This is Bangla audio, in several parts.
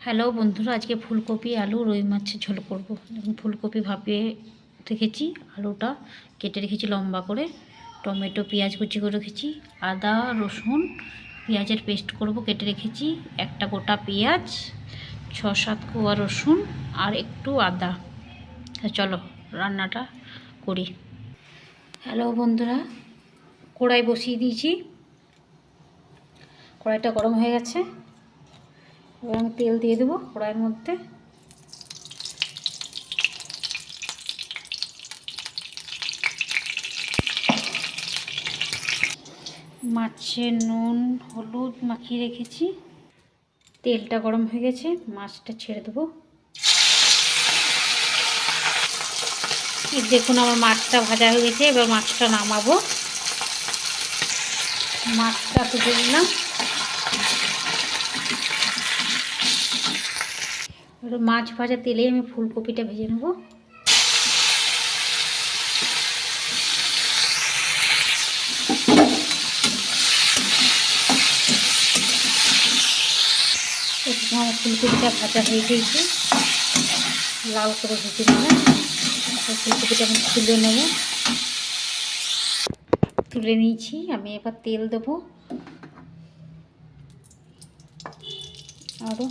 হ্যালো বন্ধুরা, আজকে ফুলকপি আলু রুই মাছের ঝোল করব। ফুলকপি ভাপিয়ে রেখেছি, আলুটা কেটে রেখেছি লম্বা করে, টমেটো পেঁয়াজ কুচি করে রেখেছি, আদা রসুন পেঁয়াজের পেস্ট করব কেটে রেখেছি, একটা গোটা পেঁয়াজ, 6-7 কোয়া রসুন আর একটু আদা। চলো রান্নাটা করি। হ্যালো বন্ধুরা, কড়াই বসিয়ে দিয়েছি, কড়াইটা গরম হয়ে গেছে। এবার আমি তেল দিয়ে দেবো কড়াইয়ের মধ্যে। মাছে নুন হলুদ মাখিয়ে রেখেছি, তেলটা গরম হয়ে গেছে, মাছটা ছেড়ে দেবো। দেখুন আমার মাছটা ভাজা হয়ে গেছে, এবার মাছটা নামাবো। মাছটা তুলে দিলাম, এবার মাছ ভাজা তেলেই আমি ফুলকপিটা ভেজে নেব। আমার ফুলকপিটা ভাজা হয়ে গিয়েছে, লাল করে ভেজে নিলাম। ফুলকপিটা আমি তুলে নেব, তুলে নিয়েছি। আমি এবার তেল দেবো, আরও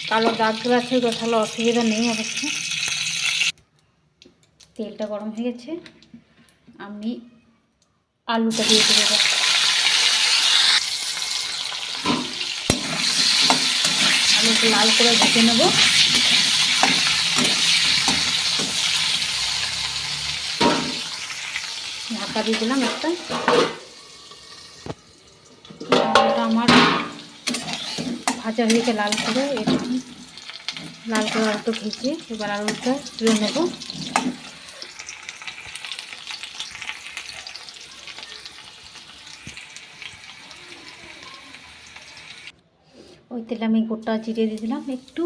কালো দাগগুলো আছে, তাহলে অসুবিধা নেই অবশ্য। তেলটা গরম হয়ে গেছে, আমি আলুটা দিয়ে দেবো। আলুটা লাল করে ভেজে নেব। ঢাকা দিয়ে দিলাম একটা। আলুটা আমার ভাজা হয়ে গেছে লাল করে, এরকম লাল করে আলুটা ভেজে এবার আলুটা তুলে নেব। ওই তেলে আমি গোটা জিরে দিয়ে দিলাম, একটু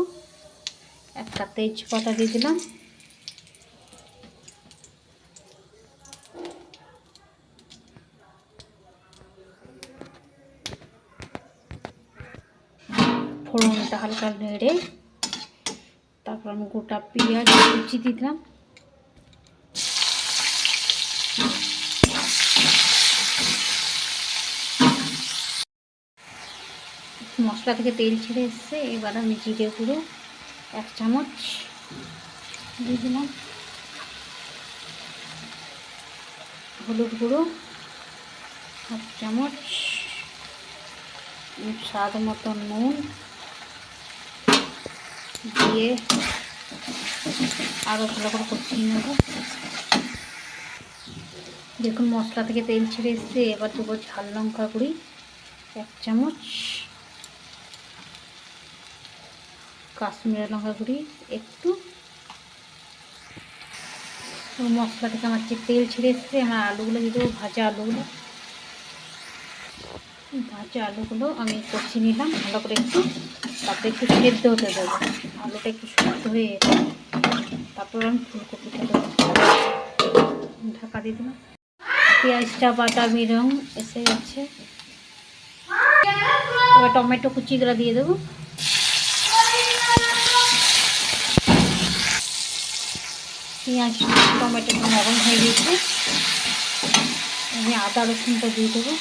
একটা তেজপাতা দিয়ে দিলাম, ফোড়নটা হালকা নেড়ে তারপর আমি গোটা পেঁয়াজ কুচি দিয়ে দিলাম। মশলা থেকে তেল ছেড়ে এসছে, এবার আমি জিরে গুঁড়ো 1 চামচ দিয়ে দিলাম, হলুদ গুঁড়ো 1 চামচ, স্বাদ মতো নুন দিয়ে আরও ভালো করে কষিয়ে নেব। দেখুন মশলা থেকে তেল ছেড়ে এসছে, এবার দেবো ঝাল লঙ্কা গুঁড়ি 1 চামচ, কাশ্মীরি লঙ্কা গুঁড়ি একটু। মশলা থেকে আমার যে তেল ছেড়ে এসছে, আমার আলুগুলো দিয়ে দেবো, ভাজা আলুগুলো আমি কষিয়ে নিলাম ভালো করে একটু, তারপরে একটু সেদ্ধ হতে দেবো। আলুটা একটু সেদ্ধ হয়ে যেতে, তারপর আমি ফুলকপিটা দেবো। ঢাকা দিয়ে দিলাম। পেঁয়াজটা বাদামি রং এসে গেছে, এবার টমেটো কুচিগুলো দিয়ে দেবো। পেঁয়াজ টমেটোটা নরম হয়ে গেছে, আমি আদা রসুনটা দিয়ে দেবো।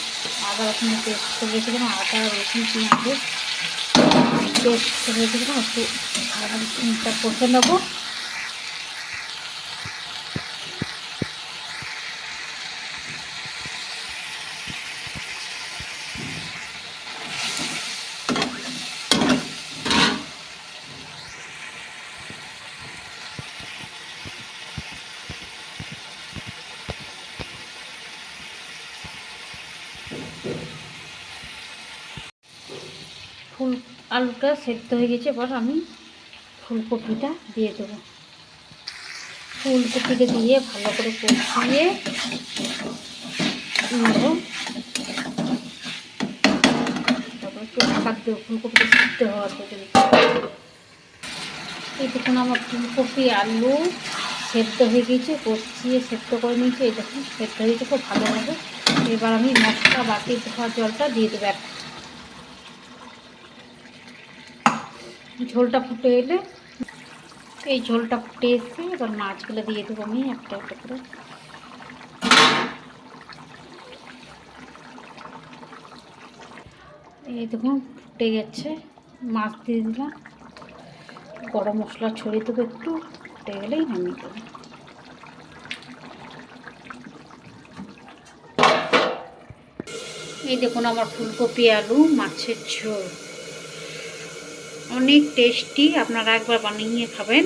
আদা রসুনের পেস্ট করে রেখেছিলাম, আদা রসুন পেঁয়াজের পেস্ট করে রেখেছিলাম, একটু আদা রসুনটা কষে নেবো। আলুটা সেদ্ধ হয়ে গেছে, এবার আমি ফুলকপিটা দিয়ে দেবো। ফুলকপিটা দিয়ে ভালো করে কষিয়ে নেব, তারপর একটু ঢাকা দেবো ফুলকপিটা সিদ্ধ হওয়ার পর্যন্ত। এই দেখুন আমার ফুলকপি আলু সেদ্ধ হয়ে গেছে, কষিয়ে সেদ্ধ করে নিয়েছি। এই দেখুন সেদ্ধ হয়ে গেছে খুব ভালোভাবে। এবার আমি মশলা বাটি ধোয়া জলটা দিয়ে দেবো। ঝোলটা ফুটে এলে, এই ঝোলটা ফুটে এসে এবার মাছগুলো দিয়ে দেবো আমি একটা একটা করে। এই দেখুন ফুটে গেছে, মাছ দিয়ে দিলাম, গরম মশলা ছড়িয়ে দেবো একটু, ফুটে গেলেই নামিয়ে দেবো। এই দেখুন আমার ফুলকপি আলু মাছের ঝোল, অনেক টেস্টি, আপনারা একবার বানিয়ে খাবেন।